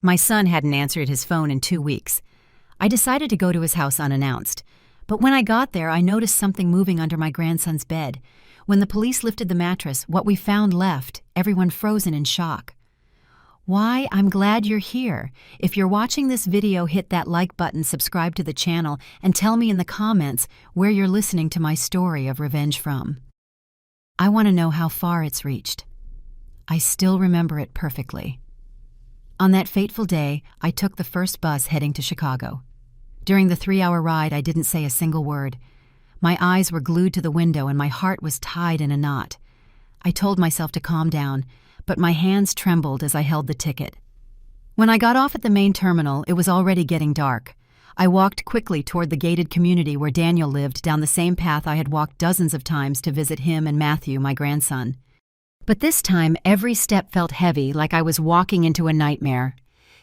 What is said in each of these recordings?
My son hadn't answered his phone in 2 weeks. I decided to go to his house unannounced. But when I got there, I noticed something moving under my grandson's bed. When the police lifted the mattress, what we found left, everyone frozen in shock. Why, I'm glad you're here. If you're watching this video, hit that like button, subscribe to the channel, and tell me in the comments where you're listening to my story of revenge from. I want to know how far it's reached. I still remember it perfectly. On that fateful day, I took the first bus heading to Chicago. During the 3-hour ride, I didn't say a single word. My eyes were glued to the window and my heart was tied in a knot. I told myself to calm down, but my hands trembled as I held the ticket. When I got off at the main terminal, it was already getting dark. I walked quickly toward the gated community where Daniel lived, down the same path I had walked dozens of times to visit him and Matthew, my grandson. But this time, every step felt heavy, like I was walking into a nightmare.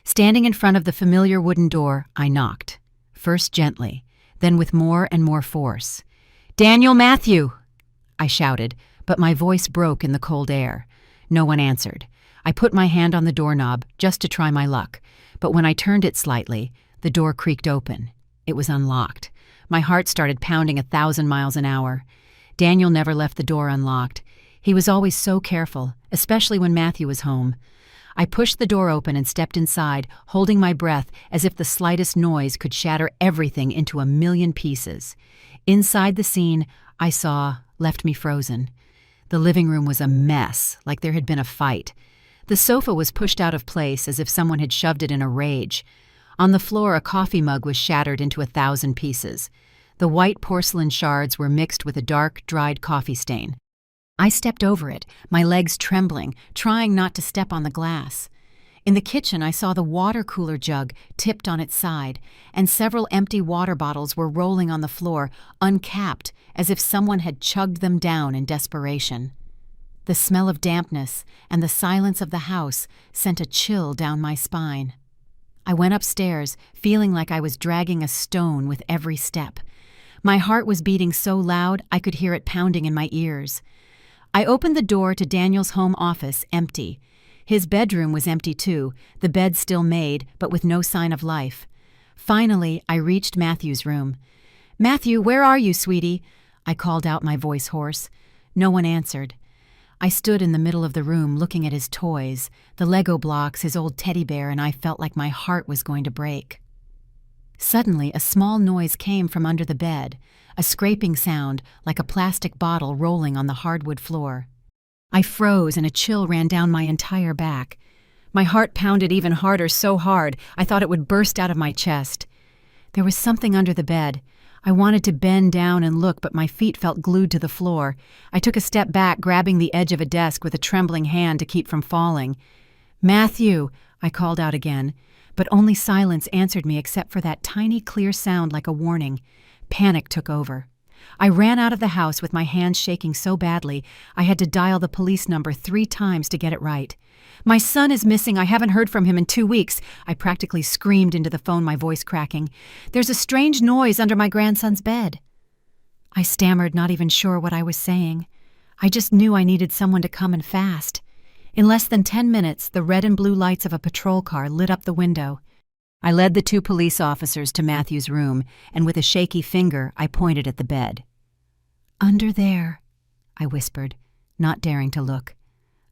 Standing in front of the familiar wooden door, I knocked. First gently, then with more and more force. "Daniel, Matthew!" I shouted, but my voice broke in the cold air. No one answered. I put my hand on the doorknob just to try my luck, but when I turned it slightly, the door creaked open. It was unlocked. My heart started pounding 1,000 miles an hour. Daniel never left the door unlocked. He was always so careful, especially when Matthew was home. I pushed the door open and stepped inside, holding my breath as if the slightest noise could shatter everything into a million pieces. Inside the scene I saw left me frozen. The living room was a mess, like there had been a fight. The sofa was pushed out of place as if someone had shoved it in a rage. On the floor, a coffee mug was shattered into 1,000 pieces. The white porcelain shards were mixed with a dark, dried coffee stain. I stepped over it, my legs trembling, trying not to step on the glass. In the kitchen, I saw the water cooler jug tipped on its side, and several empty water bottles were rolling on the floor, uncapped, as if someone had chugged them down in desperation. The smell of dampness and the silence of the house sent a chill down my spine. I went upstairs, feeling like I was dragging a stone with every step. My heart was beating so loud I could hear it pounding in my ears. I opened the door to Daniel's home office, empty. His bedroom was empty too, the bed still made, but with no sign of life. Finally, I reached Matthew's room. "Matthew, where are you, sweetie?" I called out, my voice hoarse. No one answered. I stood in the middle of the room looking at his toys, the Lego blocks, his old teddy bear, and I felt like my heart was going to break. Suddenly, a small noise came from under the bed, a scraping sound like a plastic bottle rolling on the hardwood floor. I froze and a chill ran down my entire back. My heart pounded even harder, so hard I thought it would burst out of my chest. There was something under the bed. I wanted to bend down and look, but my feet felt glued to the floor. I took a step back, grabbing the edge of a desk with a trembling hand to keep from falling. "Matthew," I called out again, but only silence answered me except for that tiny, clear sound like a warning. Panic took over. I ran out of the house with my hands shaking so badly I had to dial the police number 3 times to get it right. "My son is missing. I haven't heard from him in 2 weeks. I practically screamed into the phone, my voice cracking. "There's a strange noise under my grandson's bed." I stammered, not even sure what I was saying. I just knew I needed someone to come, and fast. In less than 10 minutes, the red and blue lights of a patrol car lit up the window. I led the 2 police officers to Matthew's room, and with a shaky finger, I pointed at the bed. "Under there," I whispered, not daring to look.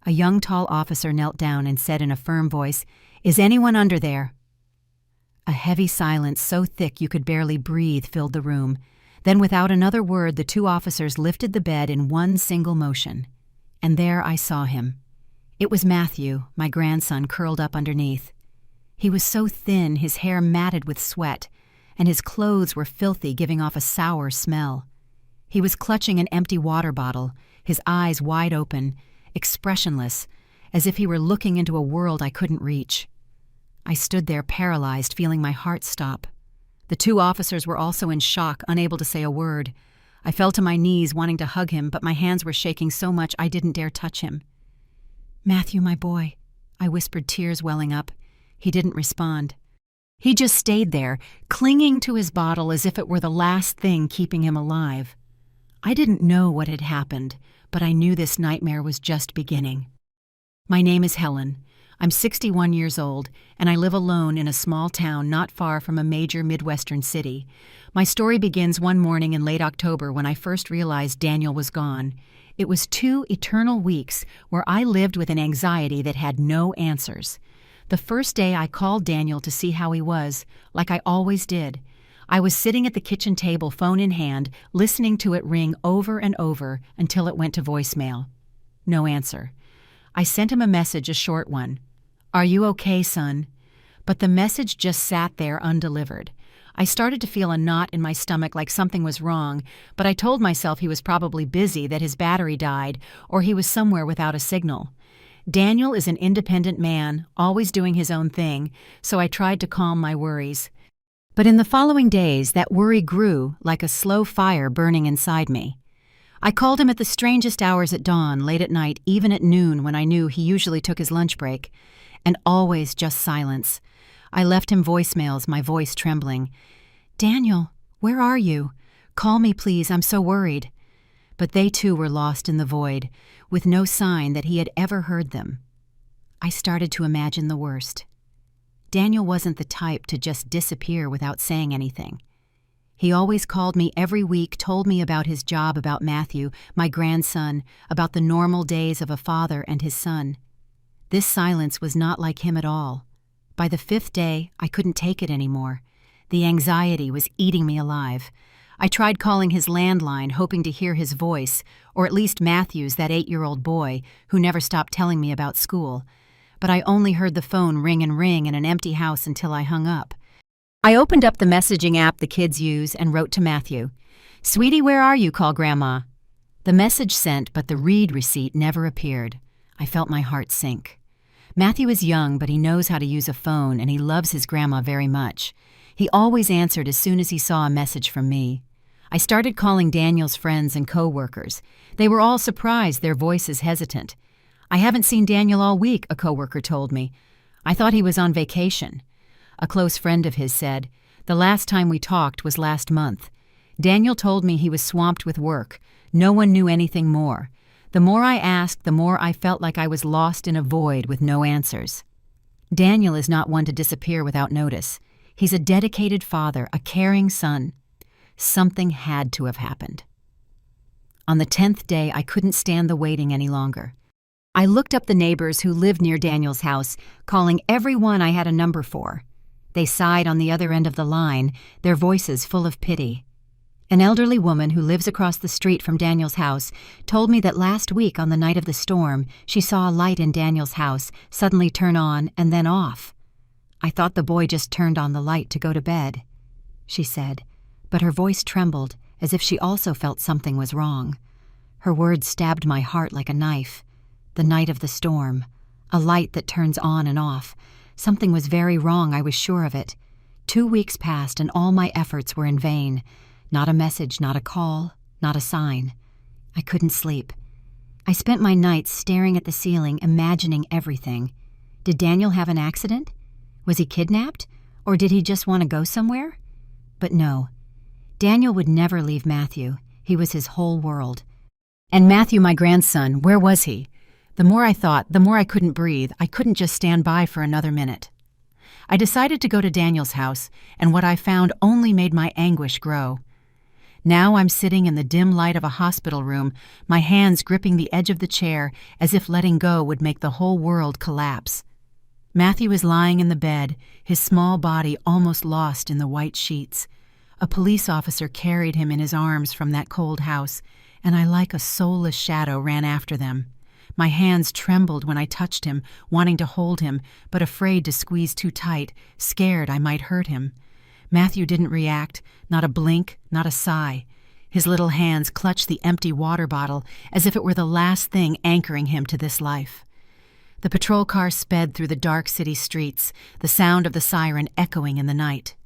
A young, tall officer knelt down and said in a firm voice, "Is anyone under there?" A heavy silence so thick you could barely breathe filled the room. Then, without another word, the 2 officers lifted the bed in one single motion. And there I saw him. It was Matthew, my grandson, curled up underneath. He was so thin, his hair matted with sweat, and his clothes were filthy, giving off a sour smell. He was clutching an empty water bottle, his eyes wide open, expressionless, as if he were looking into a world I couldn't reach. I stood there paralyzed, feeling my heart stop. The 2 officers were also in shock, unable to say a word. I fell to my knees, wanting to hug him, but my hands were shaking so much I didn't dare touch him. "Matthew, my boy," I whispered, tears welling up. He didn't respond. He just stayed there, clinging to his bottle as if it were the last thing keeping him alive. I didn't know what had happened, but I knew this nightmare was just beginning. "My name is Helen. I'm 61 years old, and I live alone in a small town not far from a major Midwestern city. My story begins one morning in late October when I first realized Daniel was gone. It was 2 eternal weeks where I lived with an anxiety that had no answers. The first day I called Daniel to see how he was, like I always did. I was sitting at the kitchen table, phone in hand, listening to it ring over and over until it went to voicemail. No answer. I sent him a message, a short one. "Are you okay, son?" But the message just sat there undelivered. I started to feel a knot in my stomach like something was wrong, but I told myself he was probably busy, that his battery died, or he was somewhere without a signal. Daniel is an independent man, always doing his own thing, so I tried to calm my worries. But in the following days, that worry grew like a slow fire burning inside me. I called him at the strangest hours at dawn, late at night, even at noon when I knew he usually took his lunch break, and always just silence. I left him voicemails, my voice trembling. "Daniel, where are you? Call me, please, I'm so worried." But they too were lost in the void, with no sign that he had ever heard them. I started to imagine the worst. Daniel wasn't the type to just disappear without saying anything. He always called me every week, told me about his job, about Matthew, my grandson, about the normal days of a father and his son. This silence was not like him at all. By the 5th day, I couldn't take it anymore. The anxiety was eating me alive. I tried calling his landline, hoping to hear his voice, or at least Matthew's, that 8-year-old boy, who never stopped telling me about school. But I only heard the phone ring and ring in an empty house until I hung up. I opened up the messaging app the kids use and wrote to Matthew. "Sweetie, where are you? Call Grandma." The message sent, but the read receipt never appeared. I felt my heart sink. Matthew is young, but he knows how to use a phone, and he loves his grandma very much. He always answered as soon as he saw a message from me. I started calling Daniel's friends and co-workers. They were all surprised, their voices hesitant. "I haven't seen Daniel all week," a co-worker told me. "I thought he was on vacation." A close friend of his said, "The last time we talked was last month. Daniel told me he was swamped with work. No one knew anything more. The more I asked, the more I felt like I was lost in a void with no answers." Daniel is not one to disappear without notice. He's a dedicated father, a caring son. Something had to have happened. On the 10th day, I couldn't stand the waiting any longer. I looked up the neighbors who lived near Daniel's house, calling everyone I had a number for. They sighed on the other end of the line, their voices full of pity. An elderly woman who lives across the street from Daniel's house told me that last week on the night of the storm, she saw a light in Daniel's house suddenly turn on and then off. "I thought the boy just turned on the light to go to bed," she said, but her voice trembled as if she also felt something was wrong. Her words stabbed my heart like a knife. The night of the storm, a light that turns on and off. Something was very wrong, I was sure of it. 2 weeks passed and all my efforts were in vain. Not a message, not a call, not a sign. I couldn't sleep. I spent my nights staring at the ceiling, imagining everything. Did Daniel have an accident? Was he kidnapped? Or did he just want to go somewhere? But no. Daniel would never leave Matthew. He was his whole world. And Matthew, my grandson, where was he? The more I thought, the more I couldn't breathe. I couldn't just stand by for another minute. I decided to go to Daniel's house, and what I found only made my anguish grow. Now I'm sitting in the dim light of a hospital room, my hands gripping the edge of the chair as if letting go would make the whole world collapse. Matthew is lying in the bed, his small body almost lost in the white sheets. A police officer carried him in his arms from that cold house, and I, like a soulless shadow, ran after them. My hands trembled when I touched him, wanting to hold him, but afraid to squeeze too tight, scared I might hurt him. Matthew didn't react, not a blink, not a sigh. His little hands clutched the empty water bottle as if it were the last thing anchoring him to this life. The patrol car sped through the dark city streets, the sound of the siren echoing in the night.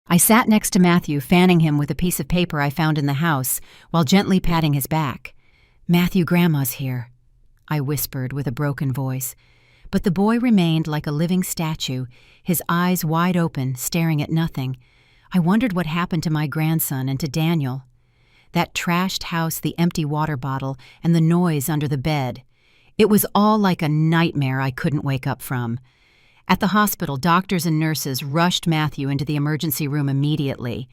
I sat next to Matthew, fanning him with a piece of paper I found in the house, while gently patting his back. "Matthew, Grandma's here," I whispered with a broken voice. But the boy remained like a living statue, his eyes wide open, staring at nothing. I wondered what happened to my grandson and to Daniel. That trashed house, the empty water bottle, and the noise under the bed. It was all like a nightmare I couldn't wake up from. At the hospital, doctors and nurses rushed Matthew into the emergency room immediately.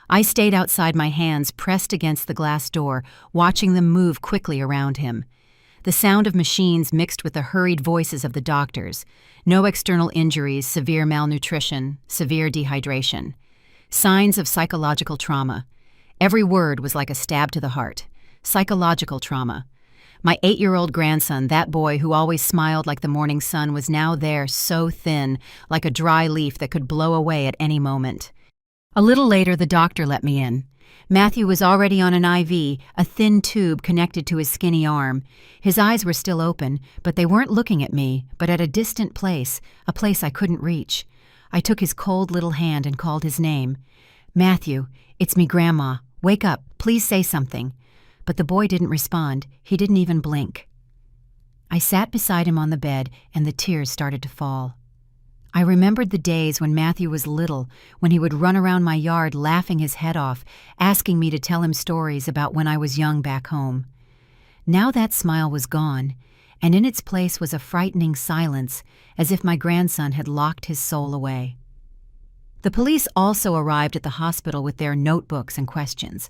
I stayed outside, my hands pressed against the glass door, watching them move quickly around him. The sound of machines mixed with the hurried voices of the doctors. No external injuries, severe malnutrition, severe dehydration. Signs of psychological trauma. Every word was like a stab to the heart. Psychological trauma. My 8-year-old grandson, that boy who always smiled like the morning sun, was now there, so thin, like a dry leaf that could blow away at any moment. A little later, the doctor let me in. Matthew was already on an IV, a thin tube connected to his skinny arm. His eyes were still open, but they weren't looking at me, but at a distant place, a place I couldn't reach. I took his cold little hand and called his name. "Matthew, it's me, Grandma. Wake up, please say something." But the boy didn't respond. He didn't even blink. I sat beside him on the bed, and the tears started to fall. I remembered the days when Matthew was little, when he would run around my yard laughing his head off, asking me to tell him stories about when I was young back home. Now that smile was gone, and in its place was a frightening silence, as if my grandson had locked his soul away. The police also arrived at the hospital with their notebooks and questions.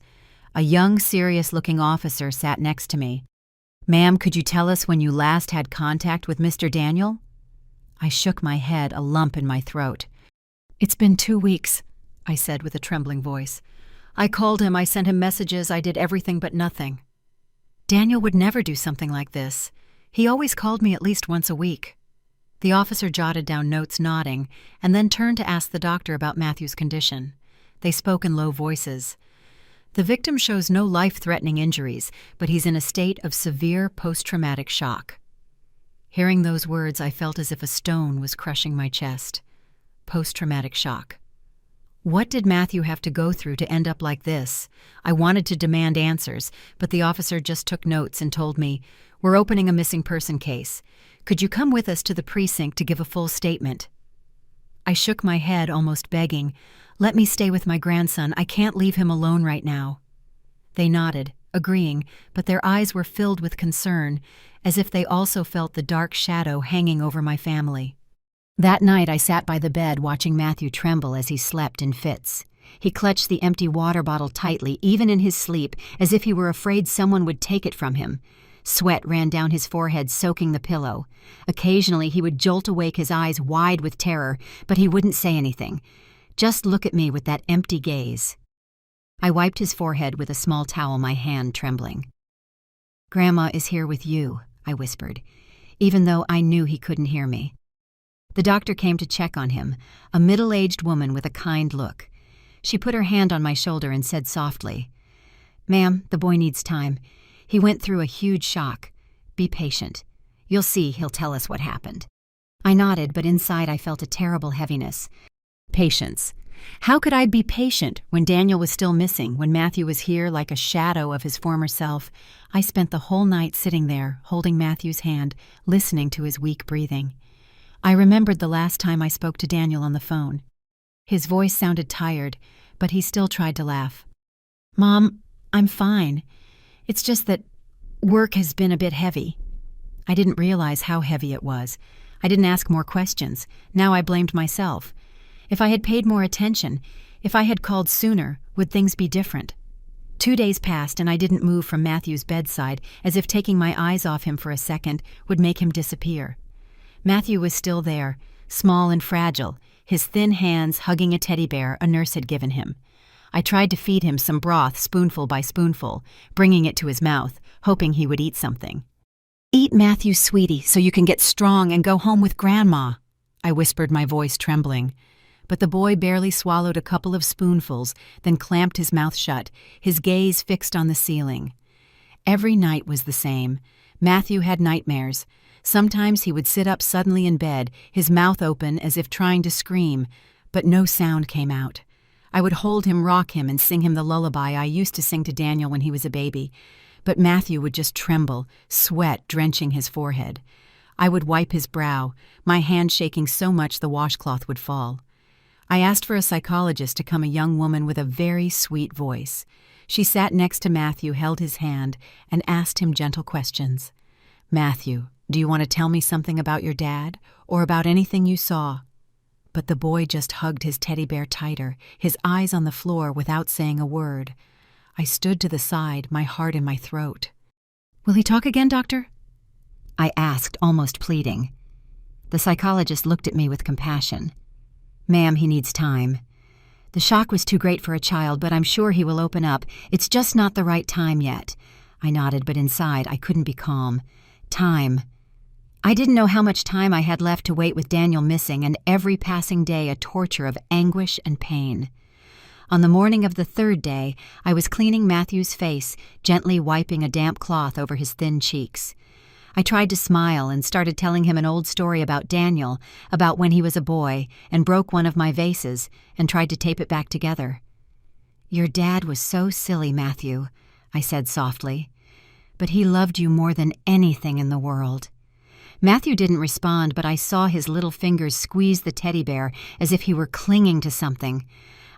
A young, serious-looking officer sat next to me. "Ma'am, could you tell us when you last had contact with Mr. Daniel?" I shook my head, a lump in my throat. "It's been 2 weeks," I said with a trembling voice. "I called him, I sent him messages, I did everything but nothing." "Daniel would never do something like this. He always called me at least once a week." The officer jotted down notes, nodding, and then turned to ask the doctor about Matthew's condition. They spoke in low voices. "The victim shows no life-threatening injuries, but he's in a state of severe post-traumatic shock." Hearing those words, I felt as if a stone was crushing my chest. Post-traumatic shock. What did Matthew have to go through to end up like this? I wanted to demand answers, but the officer just took notes and told me, "We're opening a missing person case. Could you come with us to the precinct to give a full statement?" I shook my head, almost begging, "Let me stay with my grandson. I can't leave him alone right now." They nodded, agreeing, but their eyes were filled with concern, as if they also felt the dark shadow hanging over my family. That night I sat by the bed watching Matthew tremble as he slept in fits. He clutched the empty water bottle tightly, even in his sleep, as if he were afraid someone would take it from him. Sweat ran down his forehead, soaking the pillow. Occasionally he would jolt awake, his eyes wide with terror, but he wouldn't say anything. Just look at me with that empty gaze. I wiped his forehead with a small towel, my hand trembling. "Grandma is here with you," I whispered, even though I knew he couldn't hear me. The doctor came to check on him, a middle-aged woman with a kind look. She put her hand on my shoulder and said softly, "Ma'am, the boy needs time. He went through a huge shock. Be patient. You'll see he'll tell us what happened." I nodded, but inside I felt a terrible heaviness. Patience. How could I be patient when Daniel was still missing, when Matthew was here like a shadow of his former self? I spent the whole night sitting there, holding Matthew's hand, listening to his weak breathing. I remembered the last time I spoke to Daniel on the phone. His voice sounded tired, but he still tried to laugh. "Mom, I'm fine. It's just that work has been a bit heavy." I didn't realize how heavy it was. I didn't ask more questions. Now I blamed myself. If I had paid more attention, if I had called sooner, would things be different? 2 days passed and I didn't move from Matthew's bedside, as if taking my eyes off him for a second would make him disappear. Matthew was still there, small and fragile, his thin hands hugging a teddy bear a nurse had given him. I tried to feed him some broth spoonful by spoonful, bringing it to his mouth, hoping he would eat something. "Eat, Matthew, sweetie, so you can get strong and go home with Grandma," I whispered, my voice trembling. But the boy barely swallowed a couple of spoonfuls, then clamped his mouth shut, his gaze fixed on the ceiling. Every night was the same. Matthew had nightmares. Sometimes he would sit up suddenly in bed, his mouth open as if trying to scream, but no sound came out. I would hold him, rock him, and sing him the lullaby I used to sing to Daniel when he was a baby. But Matthew would just tremble, sweat drenching his forehead. I would wipe his brow, my hand shaking so much the washcloth would fall. I asked for a psychologist to come, a young woman with a very sweet voice. She sat next to Matthew, held his hand, and asked him gentle questions. "Matthew, Do you want to tell me something about your dad, or about anything you saw?" But the boy just hugged his teddy bear tighter, his eyes on the floor without saying a word. I stood to the side, my heart in my throat. "Will he talk again, doctor?" I asked, almost pleading. The psychologist looked at me with compassion. "Ma'am, he needs time. The shock was too great for a child, but I'm sure he will open up. It's just not the right time yet." I nodded, but inside I couldn't be calm. Time. I didn't know how much time I had left to wait with Daniel missing, and every passing day a torture of anguish and pain. On the morning of the third day, I was cleaning Matthew's face, gently wiping a damp cloth over his thin cheeks. I tried to smile and started telling him an old story about Daniel, about when he was a boy, and broke one of my vases and tried to tape it back together. "Your dad was so silly, Matthew," I said softly. "But he loved you more than anything in the world." Matthew didn't respond, but I saw his little fingers squeeze the teddy bear as if he were clinging to something.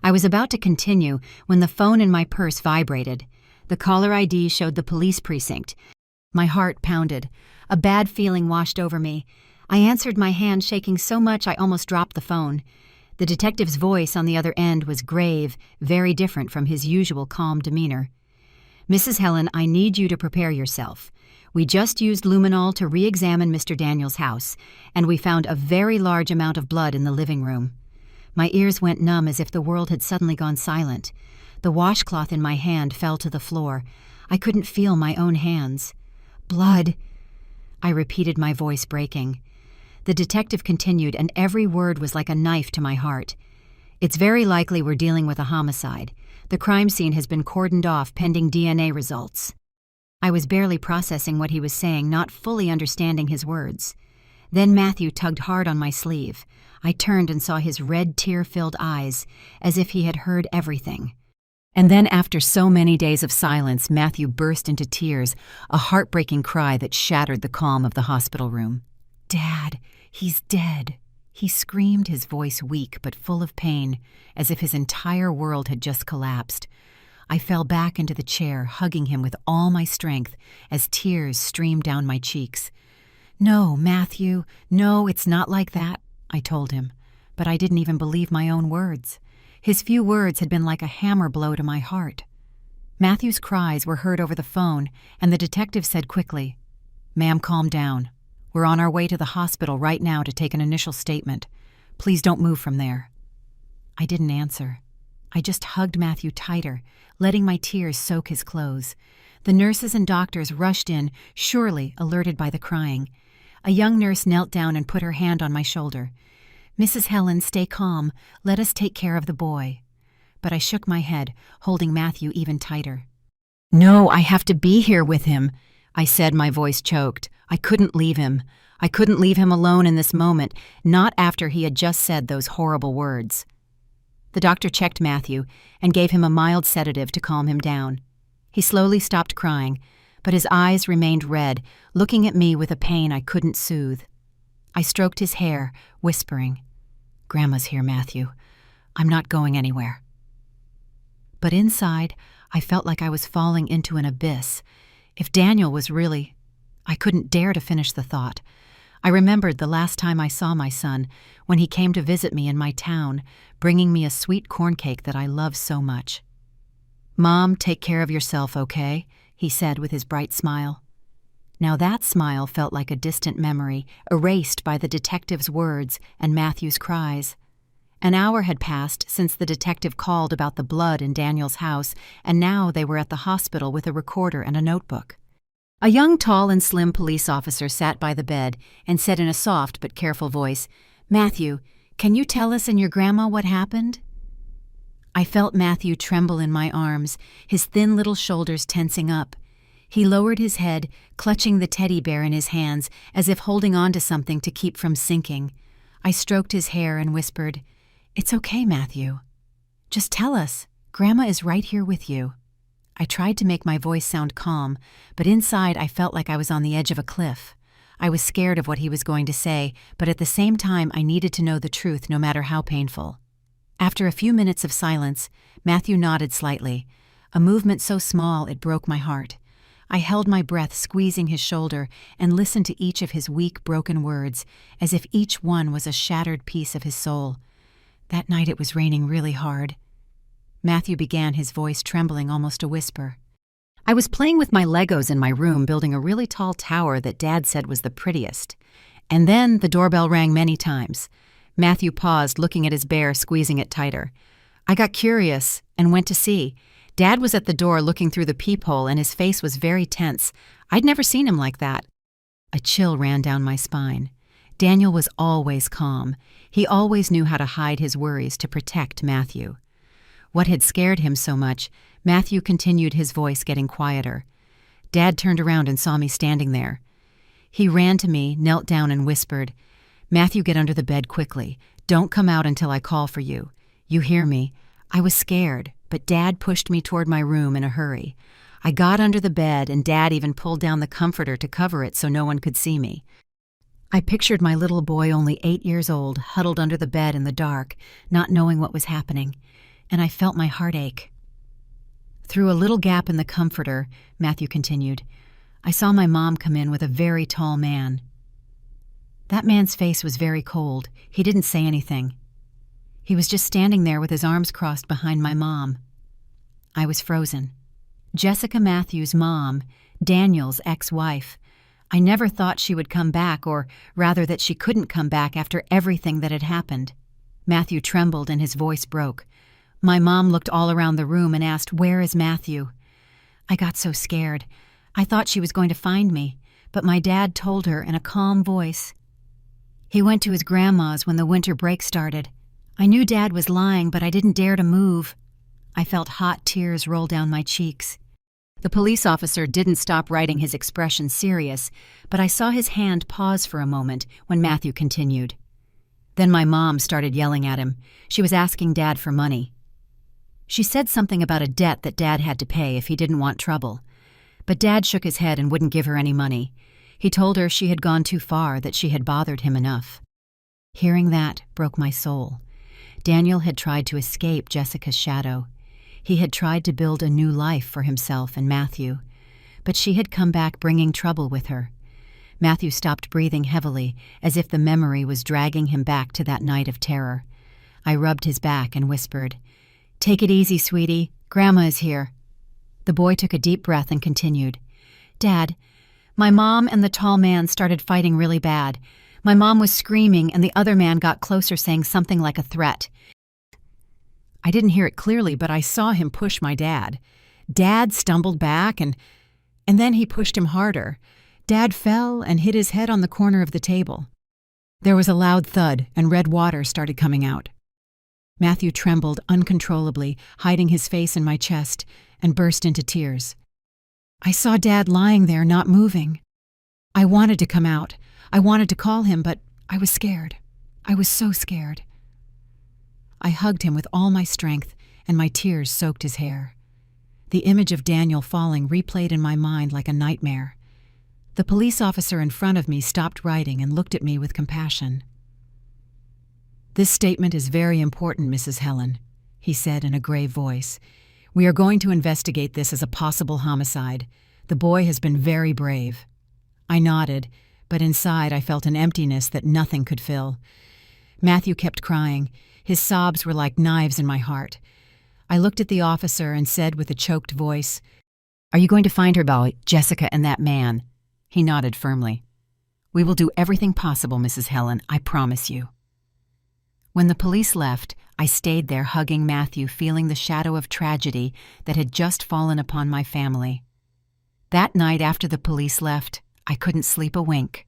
I was about to continue when the phone in my purse vibrated. The caller ID showed the police precinct. My heart pounded. A bad feeling washed over me. I answered, my hand shaking so much I almost dropped the phone. The detective's voice on the other end was grave, very different from his usual calm demeanor. "Mrs. Helen, I need you to prepare yourself. We just used luminol to re-examine Mr. Daniel's house, and we found a very large amount of blood in the living room." My ears went numb as if the world had suddenly gone silent. The washcloth in my hand fell to the floor. I couldn't feel my own hands. "Blood," I repeated, my voice breaking. The detective continued, and every word was like a knife to my heart. "It's very likely we're dealing with a homicide. The crime scene has been cordoned off pending DNA results." I was barely processing what he was saying, not fully understanding his words. Then Matthew tugged hard on my sleeve. I turned and saw his red, tear-filled eyes, as if he had heard everything. And then, after so many days of silence, Matthew burst into tears, a heartbreaking cry that shattered the calm of the hospital room. "Dad, he's dead," he screamed, his voice weak but full of pain, as if his entire world had just collapsed. I fell back into the chair, hugging him with all my strength as tears streamed down my cheeks. "No, Matthew, no, it's not like that," I told him, but I didn't even believe my own words. His few words had been like a hammer blow to my heart. Matthew's cries were heard over the phone, and the detective said quickly, "Ma'am, calm down. We're on our way to the hospital right now to take an initial statement. Please don't move from there." I didn't answer. I just hugged Matthew tighter, letting my tears soak his clothes. The nurses and doctors rushed in, surely alerted by the crying. A young nurse knelt down and put her hand on my shoulder. "Mrs. Helen, stay calm. Let us take care of the boy." But I shook my head, holding Matthew even tighter. "No, I have to be here with him," I said, my voice choked. I couldn't leave him. I couldn't leave him alone in this moment, not after he had just said those horrible words. The doctor checked Matthew and gave him a mild sedative to calm him down. He slowly stopped crying, but his eyes remained red, looking at me with a pain I couldn't soothe. I stroked his hair, whispering, "Grandma's here, Matthew. I'm not going anywhere." But inside, I felt like I was falling into an abyss. If Daniel was really... I couldn't dare to finish the thought. I remembered the last time I saw my son, when he came to visit me in my town, bringing me a sweet corn cake that I love so much. "Mom, take care of yourself, okay?" he said with his bright smile. Now that smile felt like a distant memory, erased by the detective's words and Matthew's cries. An hour had passed since the detective called about the blood in Daniel's house, and now they were at the hospital with a recorder and a notebook. A young, tall, and slim police officer sat by the bed and said in a soft but careful voice, "Matthew, can you tell us and your grandma what happened?" I felt Matthew tremble in my arms, his thin little shoulders tensing up. He lowered his head, clutching the teddy bear in his hands, as if holding on to something to keep from sinking. I stroked his hair and whispered, "It's okay, Matthew. Just tell us. Grandma is right here with you." I tried to make my voice sound calm, but inside I felt like I was on the edge of a cliff. I was scared of what he was going to say, but at the same time I needed to know the truth no matter how painful. After a few minutes of silence, Matthew nodded slightly, a movement so small it broke my heart. I held my breath, squeezing his shoulder, and listened to each of his weak, broken words, as if each one was a shattered piece of his soul. That night it was raining really hard. Matthew began, his voice trembling almost a whisper. I was playing with my Legos in my room, building a really tall tower that Dad said was the prettiest. And then the doorbell rang many times. Matthew paused, looking at his bear, squeezing it tighter. I got curious and went to see. Dad was at the door looking through the peephole, and his face was very tense. I'd never seen him like that. A chill ran down my spine. Daniel was always calm. He always knew how to hide his worries to protect Matthew. What had scared him so much, Matthew continued, his voice getting quieter. Dad turned around and saw me standing there. He ran to me, knelt down, and whispered, Matthew, get under the bed quickly. Don't come out until I call for you. You hear me? I was scared, but Dad pushed me toward my room in a hurry. I got under the bed, and Dad even pulled down the comforter to cover it so no one could see me. I pictured my little boy, only 8 years old, huddled under the bed in the dark, not knowing what was happening, and I felt my heart ache. Through a little gap in the comforter, Matthew continued, I saw my mom come in with a very tall man. That man's face was very cold. He didn't say anything. He was just standing there with his arms crossed behind my mom. I was frozen. Jessica Matthews' mom, Daniel's ex-wife. I never thought she would come back, or rather that she couldn't come back after everything that had happened. Matthew trembled and his voice broke. My mom looked all around the room and asked, Where is Matthew? I got so scared. I thought she was going to find me, but my dad told her in a calm voice. He went to his grandma's when the winter break started. I knew Dad was lying, but I didn't dare to move. I felt hot tears roll down my cheeks. The police officer didn't stop writing, his expression serious, but I saw his hand pause for a moment when Matthew continued. Then my mom started yelling at him. She was asking Dad for money. She said something about a debt that Dad had to pay if he didn't want trouble. But Dad shook his head and wouldn't give her any money. He told her she had gone too far, that she had bothered him enough. Hearing that broke my soul. Daniel had tried to escape Jessica's shadow. He had tried to build a new life for himself and Matthew, but she had come back bringing trouble with her. Matthew stopped breathing heavily, as if the memory was dragging him back to that night of terror. I rubbed his back and whispered, Take it easy, sweetie. Grandma is here. The boy took a deep breath and continued, Dad, my mom and the tall man started fighting really bad. My mom was screaming, and the other man got closer, saying something like a threat. I didn't hear it clearly, but I saw him push my dad. Dad stumbled back, and then he pushed him harder. Dad fell and hit his head on the corner of the table. There was a loud thud, and red water started coming out. Matthew trembled uncontrollably, hiding his face in my chest, and burst into tears. I saw Dad lying there, not moving. I wanted to come out. I wanted to call him, but I was scared. I was so scared. I hugged him with all my strength, and my tears soaked his hair. The image of Daniel falling replayed in my mind like a nightmare. The police officer in front of me stopped writing and looked at me with compassion. This statement is very important, Mrs. Helen, he said in a grave voice. We are going to investigate this as a possible homicide. The boy has been very brave. I nodded, but inside I felt an emptiness that nothing could fill. Matthew kept crying. His sobs were like knives in my heart. I looked at the officer and said with a choked voice, Are you going to find her, boy, Jessica and that man? He nodded firmly. We will do everything possible, Mrs. Helen, I promise you. When the police left, I stayed there hugging Matthew, feeling the shadow of tragedy that had just fallen upon my family. That night after the police left, I couldn't sleep a wink.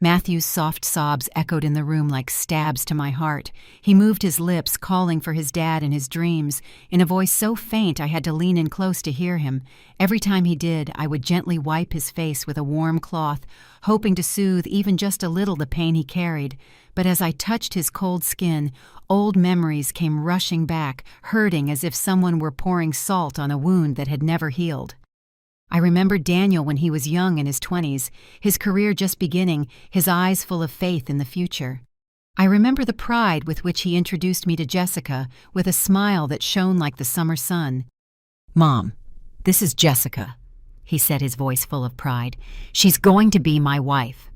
Matthew's soft sobs echoed in the room like stabs to my heart. He moved his lips, calling for his dad in his dreams, in a voice so faint I had to lean in close to hear him. Every time he did, I would gently wipe his face with a warm cloth, hoping to soothe even just a little the pain he carried. But as I touched his cold skin, old memories came rushing back, hurting as if someone were pouring salt on a wound that had never healed. I remembered Daniel when he was young in his 20s, his career just beginning, his eyes full of faith in the future. I remember the pride with which he introduced me to Jessica, with a smile that shone like the summer sun. Mom, this is Jessica. he said, his voice full of pride. "She's going to be my wife."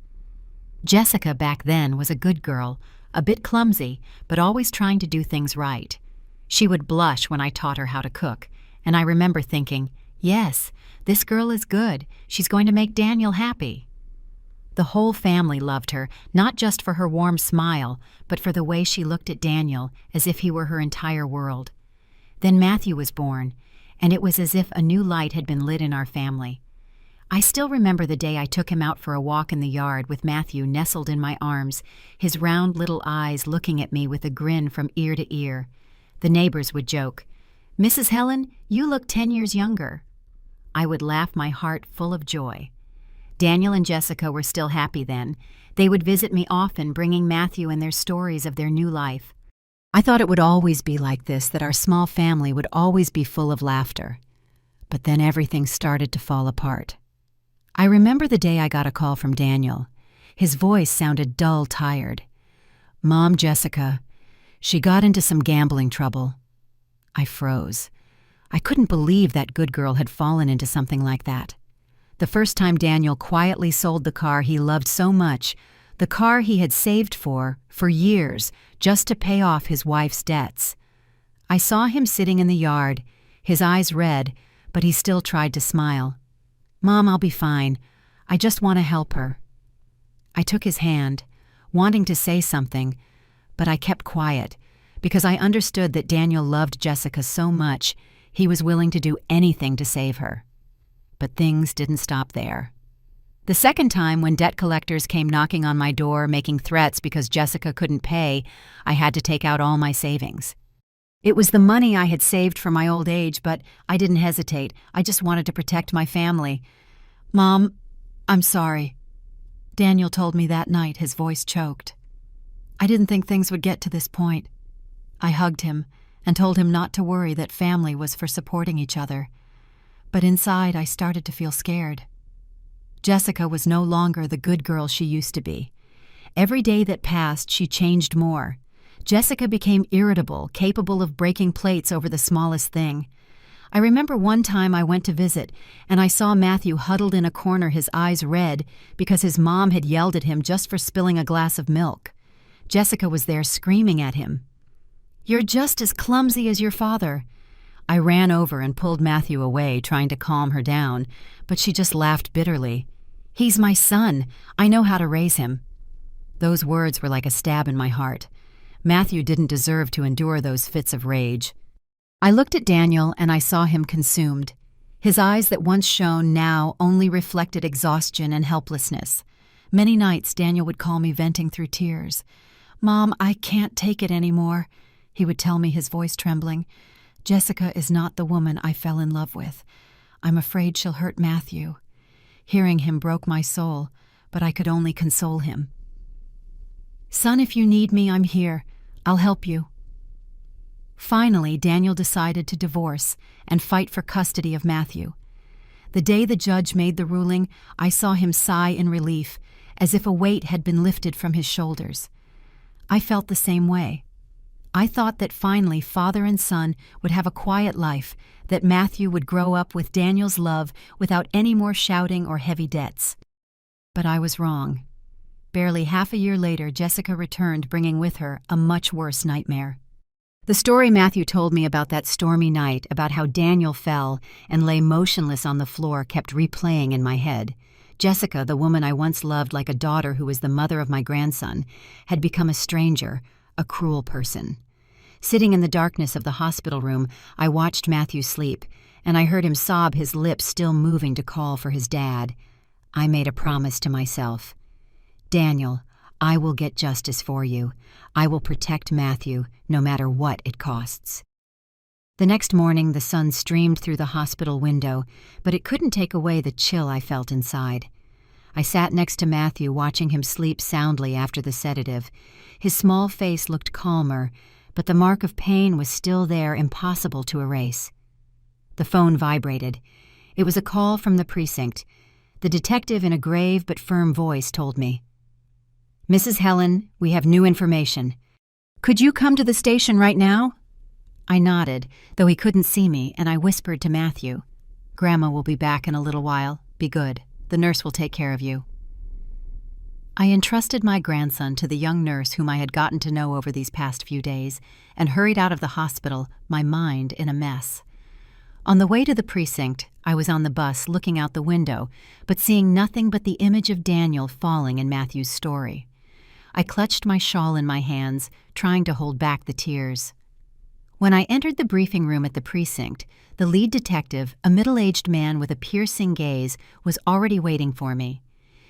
Jessica back then was a good girl, a bit clumsy, but always trying to do things right. She would blush when I taught her how to cook, and I remember thinking, yes, this girl is good. She's going to make Daniel happy. The whole family loved her, not just for her warm smile, but for the way she looked at Daniel as if he were her entire world. Then Matthew was born, and it was as if a new light had been lit in our family. I still remember the day I took him out for a walk in the yard with Matthew nestled in my arms, his round little eyes looking at me with a grin from ear to ear. The neighbors would joke, "Mrs. Helen, you look 10 years younger." I would laugh, my heart full of joy. Daniel and Jessica were still happy then. They would visit me often, bringing Matthew and their stories of their new life. I thought it would always be like this, that our small family would always be full of laughter. But then everything started to fall apart. I remember the day I got a call from Daniel. His voice sounded dull, tired. "Mom, Jessica, she got into some gambling trouble." I froze. I couldn't believe that good girl had fallen into something like that. The first time Daniel quietly sold the car he loved so much, the car he had saved for years, just to pay off his wife's debts. I saw him sitting in the yard, his eyes red, but he still tried to smile. "Mom, I'll be fine. I just want to help her." I took his hand, wanting to say something, but I kept quiet, because I understood that Daniel loved Jessica so much, he was willing to do anything to save her. But things didn't stop there. The second time, when debt collectors came knocking on my door, making threats because Jessica couldn't pay, I had to take out all my savings. It was the money I had saved for my old age, but I didn't hesitate. I just wanted to protect my family. "Mom, I'm sorry." Daniel told me that night, his voice choked. I didn't think things would get to this point. I hugged him and told him not to worry, that family was for supporting each other. But inside, I started to feel scared. Jessica was no longer the good girl she used to be. Every day that passed, she changed more. Jessica became irritable, capable of breaking plates over the smallest thing. I remember one time I went to visit, and I saw Matthew huddled in a corner, his eyes red, because his mom had yelled at him just for spilling a glass of milk. Jessica was there screaming at him. "You're just as clumsy as your father." I ran over and pulled Matthew away, trying to calm her down, but she just laughed bitterly. "He's my son. I know how to raise him." Those words were like a stab in my heart. Matthew didn't deserve to endure those fits of rage. I looked at Daniel and I saw him consumed. His eyes that once shone now only reflected exhaustion and helplessness. Many nights Daniel would call me venting through tears. "Mom, I can't take it anymore," he would tell me, his voice trembling. "Jessica is not the woman I fell in love with. I'm afraid she'll hurt Matthew." Hearing him broke my soul, but I could only console him. "Son, if you need me, I'm here. I'll help you." Finally, Daniel decided to divorce and fight for custody of Matthew. The day the judge made the ruling, I saw him sigh in relief, as if a weight had been lifted from his shoulders. I felt the same way. I thought that finally father and son would have a quiet life, that Matthew would grow up with Daniel's love without any more shouting or heavy debts. But I was wrong. Barely half a year later, Jessica returned, bringing with her a much worse nightmare. The story Matthew told me about that stormy night, about how Daniel fell and lay motionless on the floor, kept replaying in my head. Jessica, the woman I once loved like a daughter who was the mother of my grandson, had become a stranger, a cruel person. Sitting in the darkness of the hospital room, I watched Matthew sleep, and I heard him sob, his lips still moving to call for his dad. I made a promise to myself. "Daniel, I will get justice for you. I will protect Matthew, no matter what it costs." The next morning, the sun streamed through the hospital window, but it couldn't take away the chill I felt inside. I sat next to Matthew, watching him sleep soundly after the sedative. His small face looked calmer, but the mark of pain was still there, impossible to erase. The phone vibrated. It was a call from the precinct. The detective, in a grave but firm voice, told me, "Mrs. Helen, we have new information. Could you come to the station right now?" I nodded, though he couldn't see me, and I whispered to Matthew, Grandma will be back in a little while. Be good. The nurse will take care of you." I entrusted my grandson to the young nurse whom I had gotten to know over these past few days and hurried out of the hospital, my mind in a mess. On the way to the precinct, I was on the bus looking out the window, but seeing nothing but the image of Daniel falling in Matthew's story. I clutched my shawl in my hands, trying to hold back the tears. When I entered the briefing room at the precinct, the lead detective, a middle-aged man with a piercing gaze, was already waiting for me.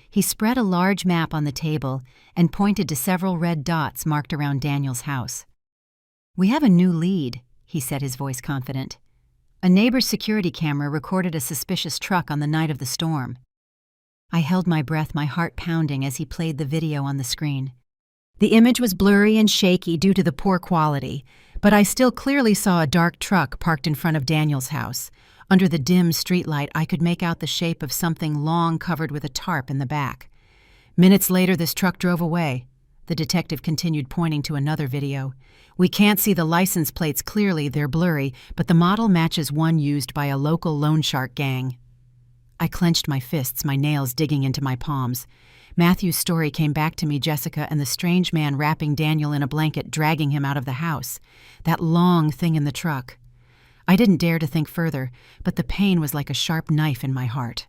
He spread a large map on the table and pointed to several red dots marked around Daniel's house. "We have a new lead," he said, his voice confident. "A neighbor's security camera recorded a suspicious truck on the night of the storm." I held my breath, my heart pounding as he played the video on the screen. The image was blurry and shaky due to the poor quality, but I still clearly saw a dark truck parked in front of Daniel's house. Under the dim streetlight, I could make out the shape of something long covered with a tarp in the back. Minutes later, this truck drove away. The detective continued, pointing to another video. "We can't see the license plates clearly, they're blurry, but the model matches one used by a local loan shark gang." I clenched my fists, my nails digging into my palms. Matthew's story came back to me, Jessica, and the strange man wrapping Daniel in a blanket, dragging him out of the house. That long thing in the truck. I didn't dare to think further, but the pain was like a sharp knife in my heart.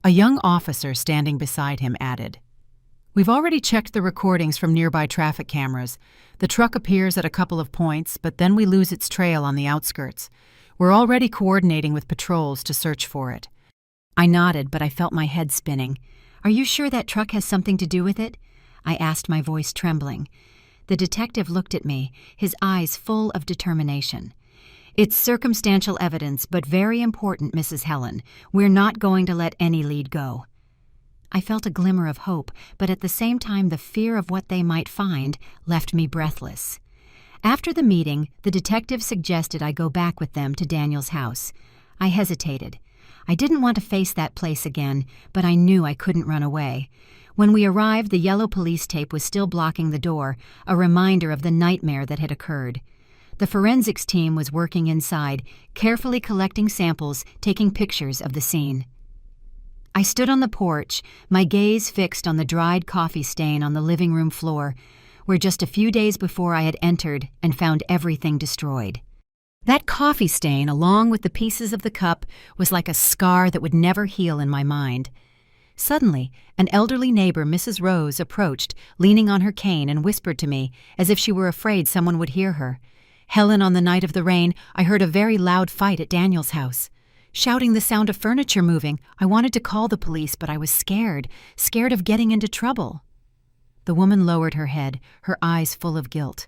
A young officer standing beside him added, "We've already checked the recordings from nearby traffic cameras. The truck appears at a couple of points, but then we lose its trail on the outskirts. We're already coordinating with patrols to search for it." I nodded, but I felt my head spinning. "Are you sure that truck has something to do with it?" I asked, my voice trembling. The detective looked at me, his eyes full of determination. "It's circumstantial evidence, but very important, Mrs. Helen. We're not going to let any lead go." I felt a glimmer of hope, but at the same time the fear of what they might find left me breathless. After the meeting, the detective suggested I go back with them to Daniel's house. I hesitated. I didn't want to face that place again, but I knew I couldn't run away. When we arrived, the yellow police tape was still blocking the door, a reminder of the nightmare that had occurred. The forensics team was working inside, carefully collecting samples, taking pictures of the scene. I stood on the porch, my gaze fixed on the dried coffee stain on the living room floor, where just a few days before I had entered and found everything destroyed. That coffee stain, along with the pieces of the cup, was like a scar that would never heal in my mind. Suddenly, an elderly neighbor, Mrs. Rose, approached, leaning on her cane, and whispered to me, as if she were afraid someone would hear her. "Helen, on the night of the rain, I heard a very loud fight at Daniel's house. Shouting the sound of furniture moving, I wanted to call the police, but I was scared of getting into trouble." The woman lowered her head, her eyes full of guilt.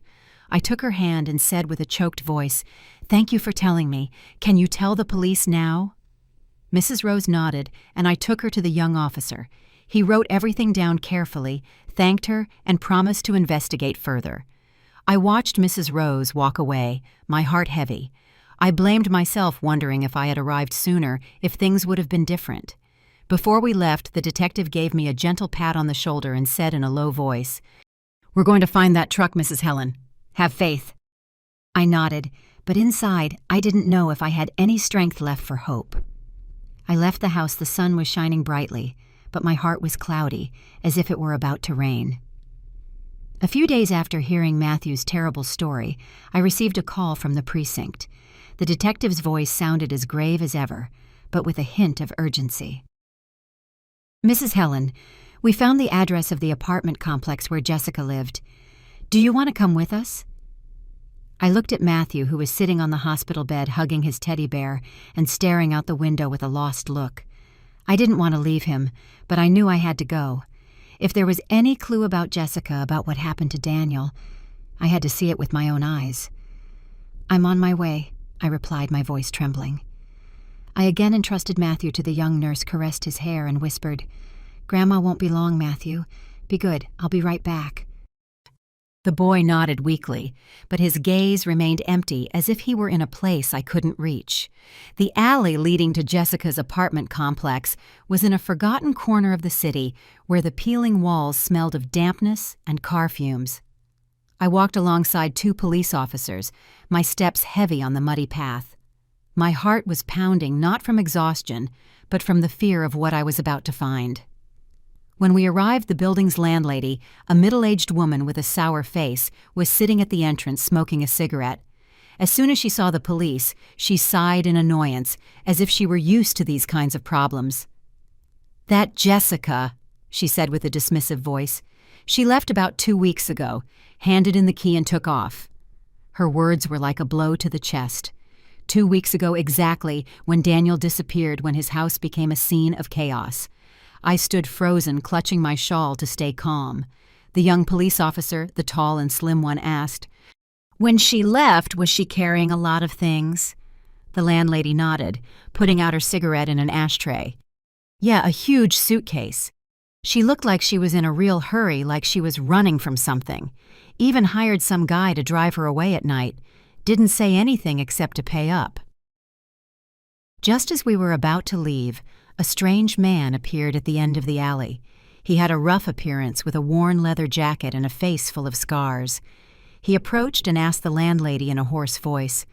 I took her hand and said with a choked voice, "Thank you for telling me. Can you tell the police now?" Mrs. Rose nodded, and I took her to the young officer. He wrote everything down carefully, thanked her, and promised to investigate further. I watched Mrs. Rose walk away, my heart heavy. I blamed myself, wondering if I had arrived sooner, if things would have been different. Before we left, the detective gave me a gentle pat on the shoulder and said in a low voice, "We're going to find that truck, Mrs. Helen. Have faith." I nodded, but inside, I didn't know if I had any strength left for hope. I left the house. The sun was shining brightly, but my heart was cloudy, as if it were about to rain. A few days after hearing Matthew's terrible story, I received a call from the precinct. The detective's voice sounded as grave as ever, but with a hint of urgency. "Mrs. Helen, we found the address of the apartment complex where Jessica lived. Do you want to come with us?" I looked at Matthew, who was sitting on the hospital bed hugging his teddy bear and staring out the window with a lost look. I didn't want to leave him, but I knew I had to go. If there was any clue about Jessica, about what happened to Daniel, I had to see it with my own eyes. "I'm on my way," I replied, my voice trembling. I again entrusted Matthew to the young nurse, caressed his hair, and whispered, "Grandma won't be long, Matthew. Be good, I'll be right back." The boy nodded weakly, but his gaze remained empty, as if he were in a place I couldn't reach. The alley leading to Jessica's apartment complex was in a forgotten corner of the city, where the peeling walls smelled of dampness and car fumes. I walked alongside 2 police officers, my steps heavy on the muddy path. My heart was pounding not from exhaustion, but from the fear of what I was about to find. When we arrived, the building's landlady, a middle-aged woman with a sour face, was sitting at the entrance smoking a cigarette. As soon as she saw the police, she sighed in annoyance, as if she were used to these kinds of problems. "That Jessica," she said with a dismissive voice. "She left about 2 weeks ago, handed in the key and took off." Her words were like a blow to the chest. 2 weeks ago exactly, when Daniel disappeared, when his house became a scene of chaos. I stood frozen, clutching my shawl to stay calm. The young police officer, the tall and slim one, asked, "When she left, was she carrying a lot of things?" The landlady nodded, putting out her cigarette in an ashtray. "Yeah, a huge suitcase. She looked like she was in a real hurry, like she was running from something. Even hired some guy to drive her away at night. Didn't say anything except to pay up." Just as we were about to leave, a strange man appeared at the end of the alley. He had a rough appearance with a worn leather jacket and a face full of scars. He approached and asked the landlady in a hoarse voice,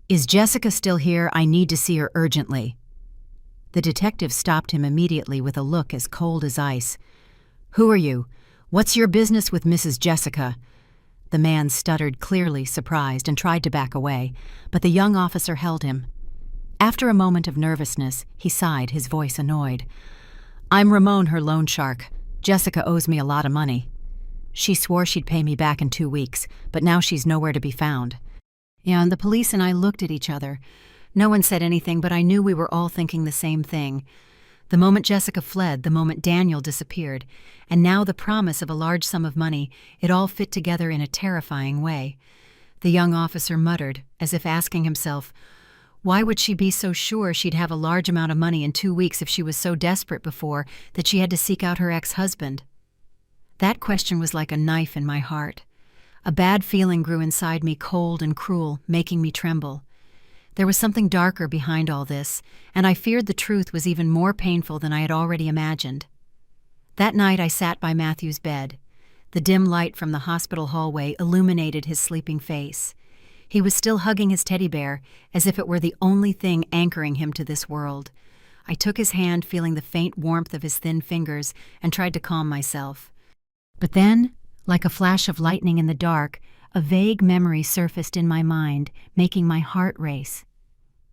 "Is Jessica still here? I need to see her urgently." The detective stopped him immediately with a look as cold as ice. "Who are you? What's your business with Mrs. Jessica?" The man stuttered, clearly surprised, and tried to back away, but the young officer held him. After a moment of nervousness, he sighed, his voice annoyed. "I'm Ramon, her loan shark. Jessica owes me a lot of money. She swore she'd pay me back in 2 weeks, but now she's nowhere to be found." Yeah, and the police and I looked at each other. No one said anything, but I knew we were all thinking the same thing. The moment Jessica fled, the moment Daniel disappeared, and now the promise of a large sum of money, it all fit together in a terrifying way. The young officer muttered, as if asking himself, why would she be so sure she'd have a large amount of money in 2 weeks if she was so desperate before that she had to seek out her ex-husband? That question was like a knife in my heart. A bad feeling grew inside me, cold and cruel, making me tremble. There was something darker behind all this, and I feared the truth was even more painful than I had already imagined. That night I sat by Matthew's bed. The dim light from the hospital hallway illuminated his sleeping face. He was still hugging his teddy bear, as if it were the only thing anchoring him to this world. I took his hand, feeling the faint warmth of his thin fingers, and tried to calm myself. But then, like a flash of lightning in the dark, a vague memory surfaced in my mind, making my heart race.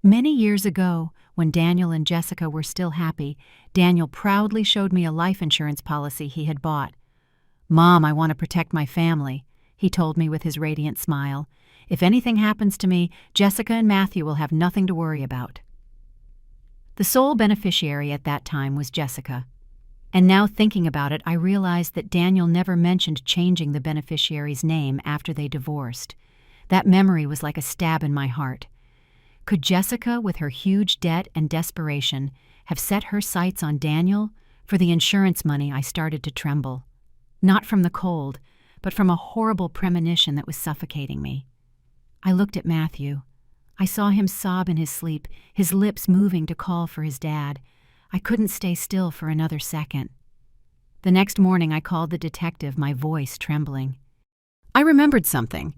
Many years ago, when Daniel and Jessica were still happy, Daniel proudly showed me a life insurance policy he had bought. "Mom, I want to protect my family," he told me with his radiant smile. "If anything happens to me, Jessica and Matthew will have nothing to worry about." The sole beneficiary at that time was Jessica. And now thinking about it, I realized that Daniel never mentioned changing the beneficiary's name after they divorced. That memory was like a stab in my heart. Could Jessica, with her huge debt and desperation, have set her sights on Daniel? For the insurance money, I started to tremble. Not from the cold, but from a horrible premonition that was suffocating me. I looked at Matthew. I saw him sob in his sleep, his lips moving to call for his dad. I couldn't stay still for another second. The next morning I called the detective, my voice trembling. I remembered something.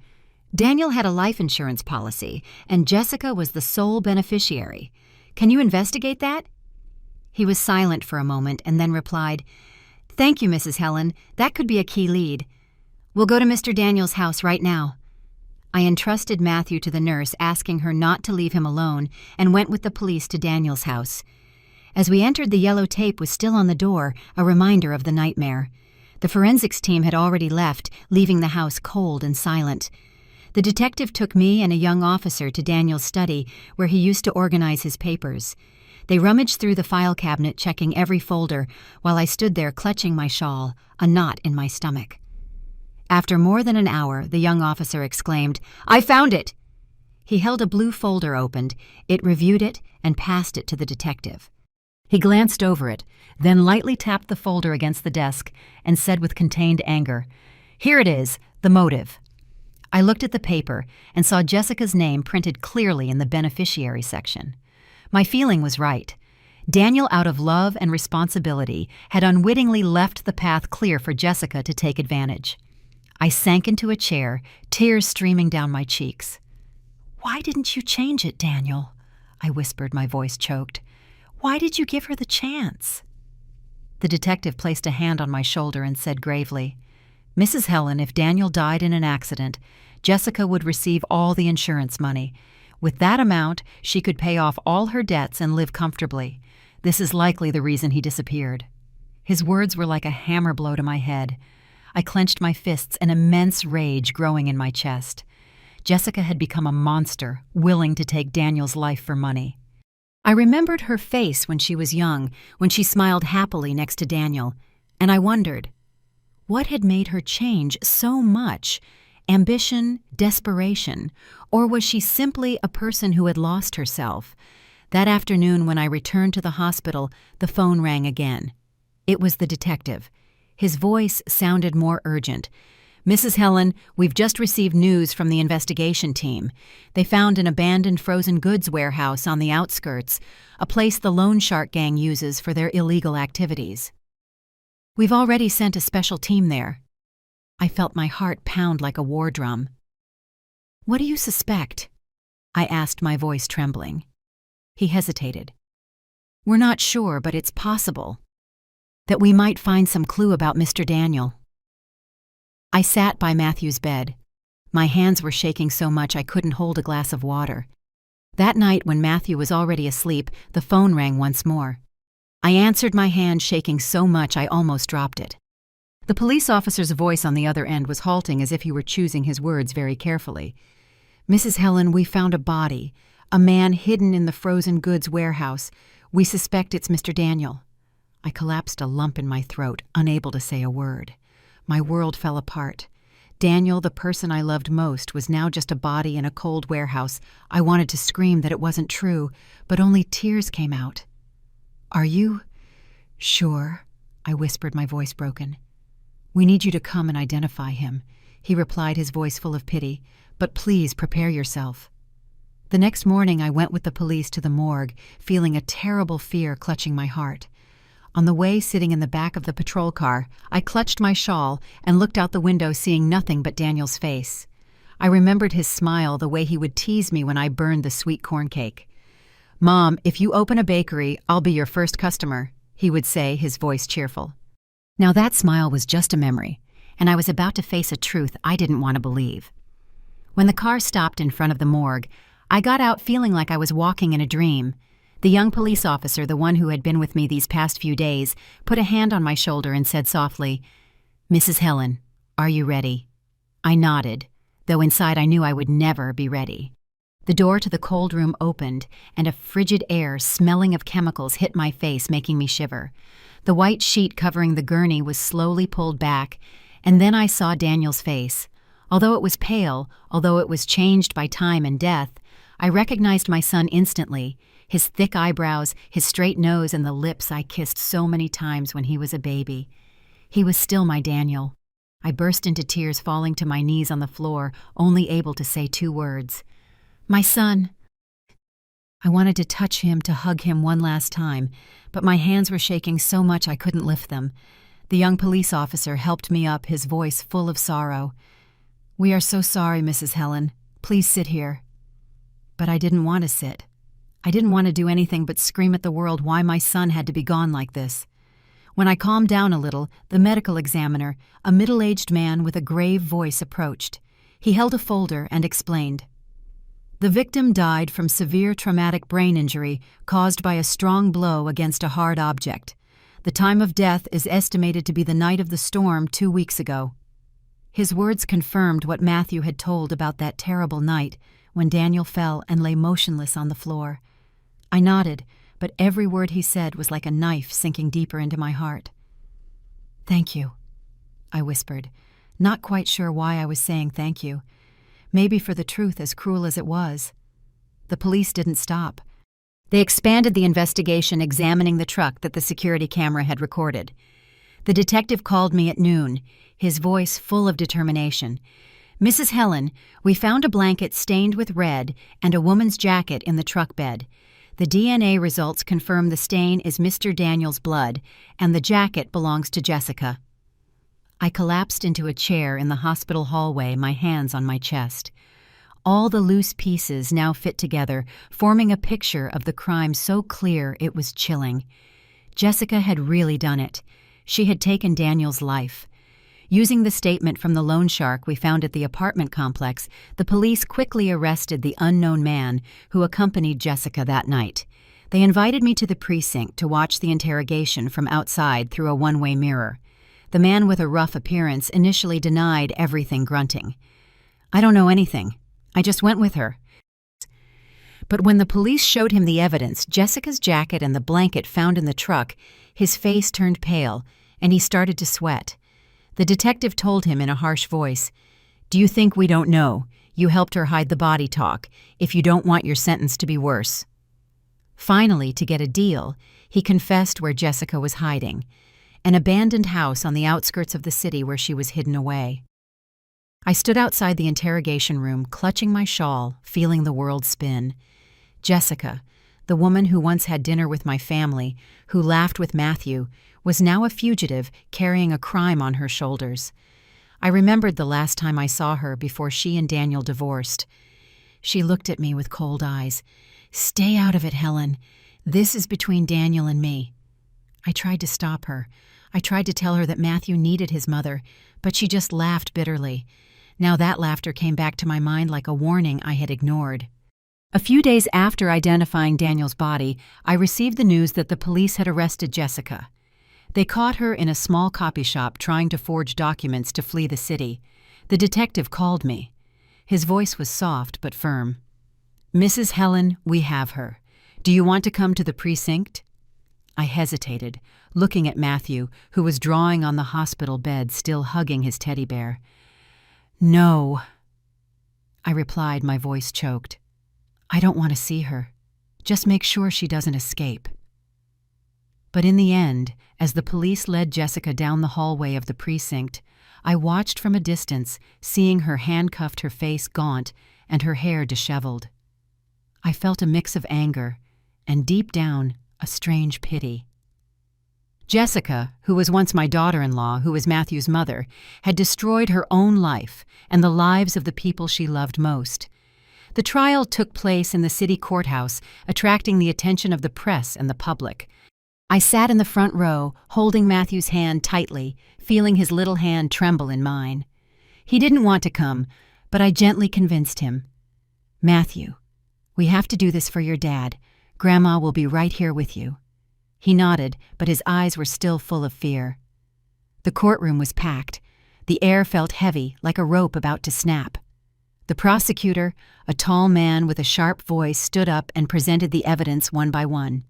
Daniel had a life insurance policy, and Jessica was the sole beneficiary. Can you investigate that? He was silent for a moment and then replied, "Thank you, Mrs. Helen. That could be a key lead. We'll go to Mr. Daniel's house right now." I entrusted Matthew to the nurse, asking her not to leave him alone, and went with the police to Daniel's house. As we entered, the yellow tape was still on the door, a reminder of the nightmare. The forensics team had already left, leaving the house cold and silent. The detective took me and a young officer to Daniel's study, where he used to organize his papers. They rummaged through the file cabinet, checking every folder, while I stood there clutching my shawl, a knot in my stomach. After more than an hour, the young officer exclaimed, "I found it!" He held a blue folder opened. It reviewed it and passed it to the detective. He glanced over it, then lightly tapped the folder against the desk and said with contained anger, "Here it is, the motive." I looked at the paper and saw Jessica's name printed clearly in the beneficiary section. My feeling was right. Daniel, out of love and responsibility, had unwittingly left the path clear for Jessica to take advantage. I sank into a chair, tears streaming down my cheeks. "Why didn't you change it, Daniel?" I whispered, my voice choked. "Why did you give her the chance?" The detective placed a hand on my shoulder and said gravely, "Mrs. Helen, if Daniel died in an accident, Jessica would receive all the insurance money. With that amount, she could pay off all her debts and live comfortably. This is likely the reason he disappeared." His words were like a hammer blow to my head. I clenched my fists, an immense rage growing in my chest. Jessica had become a monster, willing to take Daniel's life for money. I remembered her face when she was young, when she smiled happily next to Daniel, and I wondered, what had made her change so much? Ambition, desperation, or was she simply a person who had lost herself? That afternoon when I returned to the hospital, the phone rang again. It was the detective. His voice sounded more urgent. "Mrs. Helen, we've just received news from the investigation team. They found an abandoned frozen goods warehouse on the outskirts, a place the loan shark gang uses for their illegal activities. We've already sent a special team there." I felt my heart pound like a war drum. "What do you suspect?" I asked, my voice trembling. He hesitated. "We're not sure, but it's possible that we might find some clue about Mr. Daniel." I sat by Matthew's bed. My hands were shaking so much I couldn't hold a glass of water. That night, when Matthew was already asleep, the phone rang once more. I answered, my hand shaking so much I almost dropped it. The police officer's voice on the other end was halting, as if he were choosing his words very carefully. "Mrs. Helen, we found a body, a man hidden in the frozen goods warehouse. We suspect it's Mr. Daniel." I collapsed, a lump in my throat, unable to say a word. My world fell apart. Daniel, the person I loved most, was now just a body in a cold warehouse. I wanted to scream that it wasn't true, but only tears came out. "Are you sure?" I whispered, my voice broken. "We need you to come and identify him," he replied, his voice full of pity. "But please prepare yourself." The next morning I went with the police to the morgue, feeling a terrible fear clutching my heart. On the way, sitting in the back of the patrol car, I clutched my shawl and looked out the window, seeing nothing but Daniel's face. I remembered his smile, the way he would tease me when I burned the sweet corn cake. "Mom, if you open a bakery, I'll be your first customer," he would say, his voice cheerful. Now that smile was just a memory, and I was about to face a truth I didn't want to believe. When the car stopped in front of the morgue, I got out feeling like I was walking in a dream. The young police officer, the one who had been with me these past few days, put a hand on my shoulder and said softly, "Mrs. Helen, are you ready?" I nodded, though inside I knew I would never be ready. The door to the cold room opened, and a frigid air smelling of chemicals hit my face, making me shiver. The white sheet covering the gurney was slowly pulled back, and then I saw Daniel's face. Although it was pale, although it was changed by time and death, I recognized my son instantly. His thick eyebrows, his straight nose, and the lips I kissed so many times when he was a baby. He was still my Daniel. I burst into tears, falling to my knees on the floor, only able to say 2 words. "My son." I wanted to touch him, to hug him one last time, but my hands were shaking so much I couldn't lift them. The young police officer helped me up, his voice full of sorrow. "We are so sorry, Mrs. Helen. Please sit here." But I didn't want to sit. I didn't want to do anything but scream at the world why my son had to be gone like this. When I calmed down a little, the medical examiner, a middle-aged man with a grave voice, approached. He held a folder and explained. "The victim died from severe traumatic brain injury caused by a strong blow against a hard object. The time of death is estimated to be the night of the storm 2 weeks ago." His words confirmed what Matthew had told about that terrible night when Daniel fell and lay motionless on the floor. I nodded, but every word he said was like a knife sinking deeper into my heart. "Thank you," I whispered, not quite sure why I was saying thank you. Maybe for the truth, as cruel as it was. The police didn't stop. They expanded the investigation, examining the truck that the security camera had recorded. The detective called me at noon, his voice full of determination. "Mrs. Helen, we found a blanket stained with red and a woman's jacket in the truck bed. The DNA results confirm the stain is Mr. Daniel's blood, and the jacket belongs to Jessica." I collapsed into a chair in the hospital hallway, my hands on my chest. All the loose pieces now fit together, forming a picture of the crime so clear it was chilling. Jessica had really done it. She had taken Daniel's life. Using the statement from the loan shark we found at the apartment complex, the police quickly arrested the unknown man who accompanied Jessica that night. They invited me to the precinct to watch the interrogation from outside through a one-way mirror. The man with a rough appearance initially denied everything, grunting. "I don't know anything. I just went with her." But when the police showed him the evidence, Jessica's jacket and the blanket found in the truck, his face turned pale, and he started to sweat. The detective told him in a harsh voice, "Do you think we don't know? You helped her hide the body talk, if you don't want your sentence to be worse." Finally, to get a deal, he confessed where Jessica was hiding, an abandoned house on the outskirts of the city where she was hidden away. I stood outside the interrogation room, clutching my shawl, feeling the world spin. Jessica, the woman who once had dinner with my family, who laughed with Matthew, was now a fugitive carrying a crime on her shoulders. I remembered the last time I saw her before she and Daniel divorced. She looked at me with cold eyes. "Stay out of it, Helen. This is between Daniel and me." I tried to stop her. I tried to tell her that Matthew needed his mother, but she just laughed bitterly. Now that laughter came back to my mind like a warning I had ignored. A few days after identifying Daniel's body, I received the news that the police had arrested Jessica. They caught her in a small copy shop trying to forge documents to flee the city. The detective called me. His voice was soft but firm. "Mrs. Helen, we have her. Do you want to come to the precinct?" I hesitated, looking at Matthew, who was drawing on the hospital bed, still hugging his teddy bear. "No," I replied, my voice choked. "I don't want to see her. Just make sure she doesn't escape." But in the end, as the police led Jessica down the hallway of the precinct, I watched from a distance, seeing her handcuffed, her face gaunt, and her hair disheveled. I felt a mix of anger, and deep down, a strange pity. Jessica, who was once my daughter-in-law, who was Matthew's mother, had destroyed her own life and the lives of the people she loved most. The trial took place in the city courthouse, attracting the attention of the press and the public. I sat in the front row, holding Matthew's hand tightly, feeling his little hand tremble in mine. He didn't want to come, but I gently convinced him. "Matthew, we have to do this for your dad. Grandma will be right here with you." He nodded, but his eyes were still full of fear. The courtroom was packed. The air felt heavy, like a rope about to snap. The prosecutor, a tall man with a sharp voice, stood up and presented the evidence one by one.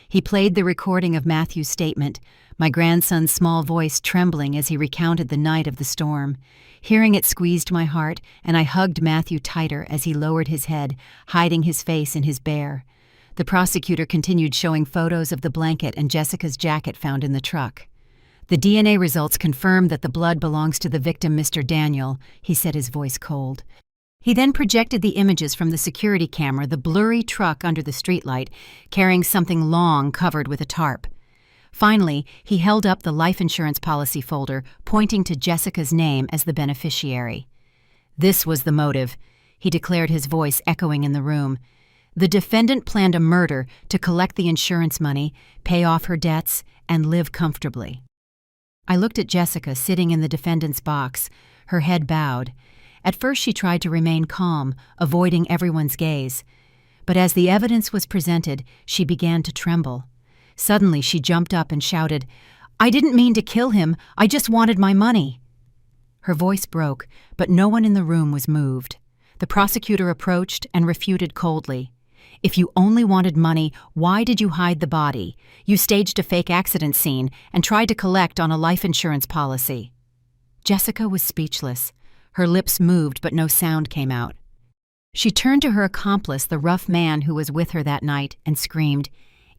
He played the recording of Matthew's statement, my grandson's small voice trembling as he recounted the night of the storm. Hearing it squeezed my heart, and I hugged Matthew tighter as he lowered his head, hiding his face in his bear. The prosecutor continued showing photos of the blanket and Jessica's jacket found in the truck. "The DNA results confirm that the blood belongs to the victim, Mr. Daniel," he said, his voice cold. He then projected the images from the security camera, the blurry truck under the streetlight, carrying something long covered with a tarp. Finally, he held up the life insurance policy folder, pointing to Jessica's name as the beneficiary. "This was the motive," he declared, his voice echoing in the room. "The defendant planned a murder to collect the insurance money, pay off her debts, and live comfortably." I looked at Jessica sitting in the defendant's box, her head bowed. At first she tried to remain calm, avoiding everyone's gaze. But as the evidence was presented, she began to tremble. Suddenly she jumped up and shouted, "I didn't mean to kill him, I just wanted my money." Her voice broke, but no one in the room was moved. The prosecutor approached and refuted coldly. "If you only wanted money, why did you hide the body? You staged a fake accident scene and tried to collect on a life insurance policy." Jessica was speechless. Her lips moved, but no sound came out. She turned to her accomplice, the rough man who was with her that night, and screamed,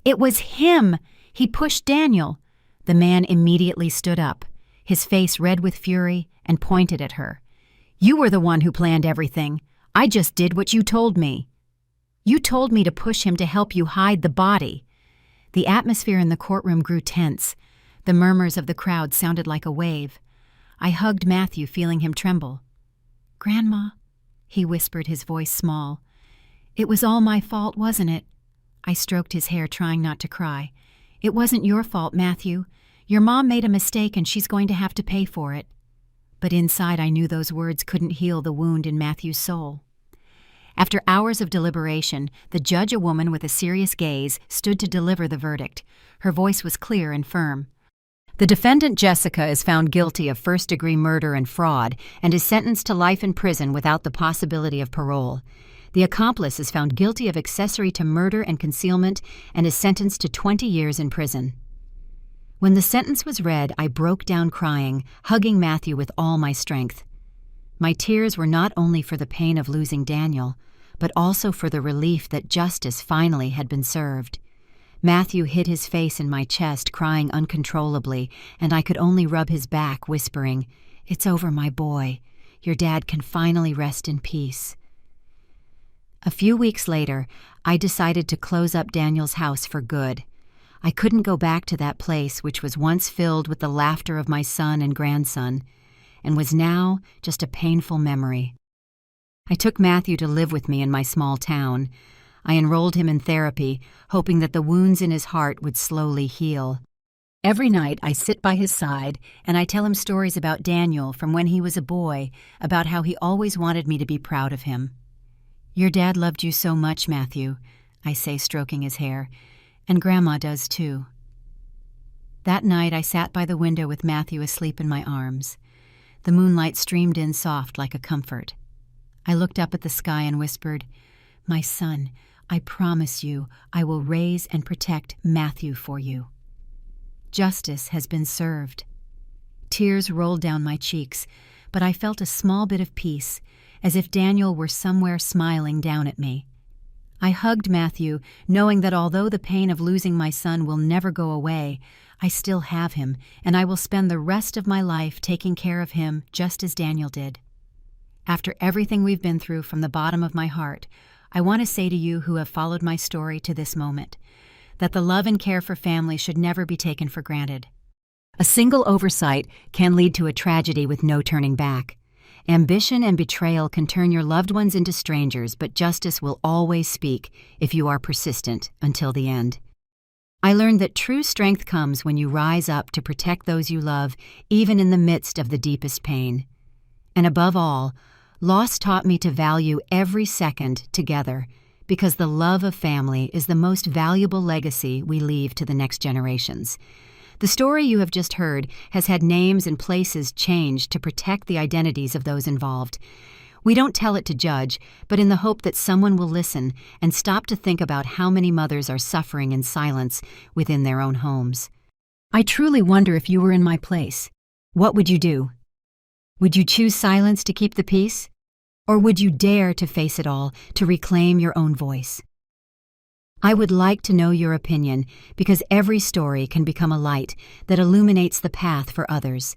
"It was him! He pushed Daniel!" The man immediately stood up, his face red with fury, and pointed at her. "You were the one who planned everything. I just did what you told me. You told me to push him to help you hide the body." The atmosphere in the courtroom grew tense. The murmurs of the crowd sounded like a wave. I hugged Matthew, feeling him tremble. "Grandma, he whispered, his voice small. "It was all my fault, wasn't it?" I stroked his hair, trying not to cry. "It wasn't your fault, Matthew. Your mom made a mistake and she's going to have to pay for it." But inside I knew those words couldn't heal the wound in Matthew's soul. After hours of deliberation, the judge, a woman with a serious gaze, stood to deliver the verdict. Her voice was clear and firm. "The defendant, Jessica, is found guilty of first-degree murder and fraud and is sentenced to life in prison without the possibility of parole. The accomplice is found guilty of accessory to murder and concealment and is sentenced to 20 years in prison." When the sentence was read, I broke down crying, hugging Matthew with all my strength. My tears were not only for the pain of losing Daniel, but also for the relief that justice finally had been served. Matthew hid his face in my chest, crying uncontrollably, and I could only rub his back, whispering, "It's over, my boy. Your dad can finally rest in peace." A few weeks later, I decided to close up Daniel's house for good. I couldn't go back to that place which was once filled with the laughter of my son and grandson, and was now just a painful memory. I took Matthew to live with me in my small town. I enrolled him in therapy, hoping that the wounds in his heart would slowly heal. Every night I sit by his side and I tell him stories about Daniel from when he was a boy, about how he always wanted me to be proud of him. "Your dad loved you so much, Matthew," I say, stroking his hair, "and Grandma does too." That night I sat by the window with Matthew asleep in my arms. The moonlight streamed in soft like a comfort. I looked up at the sky and whispered, "My son, I promise you I will raise and protect Matthew for you." Justice has been served. Tears rolled down my cheeks, but I felt a small bit of peace, as if Daniel were somewhere smiling down at me. I hugged Matthew, knowing that although the pain of losing my son will never go away, I still have him, and I will spend the rest of my life taking care of him just as Daniel did. After everything we've been through, from the bottom of my heart, I want to say to you who have followed my story to this moment, that the love and care for family should never be taken for granted. A single oversight can lead to a tragedy with no turning back. Ambition and betrayal can turn your loved ones into strangers, but justice will always speak if you are persistent until the end. I learned that true strength comes when you rise up to protect those you love, even in the midst of the deepest pain. And above all, loss taught me to value every second together, because the love of family is the most valuable legacy we leave to the next generations. The story you have just heard has had names and places changed to protect the identities of those involved. We don't tell it to judge, but in the hope that someone will listen and stop to think about how many mothers are suffering in silence within their own homes. I truly wonder, if you were in my place, what would you do? Would you choose silence to keep the peace? Or would you dare to face it all, to reclaim your own voice? I would like to know your opinion, because every story can become a light that illuminates the path for others.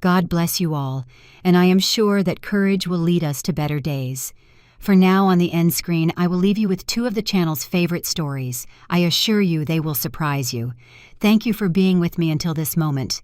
God bless you all, and I am sure that courage will lead us to better days. For now, on the end screen, I will leave you with two of the channel's favorite stories. I assure you they will surprise you. Thank you for being with me until this moment.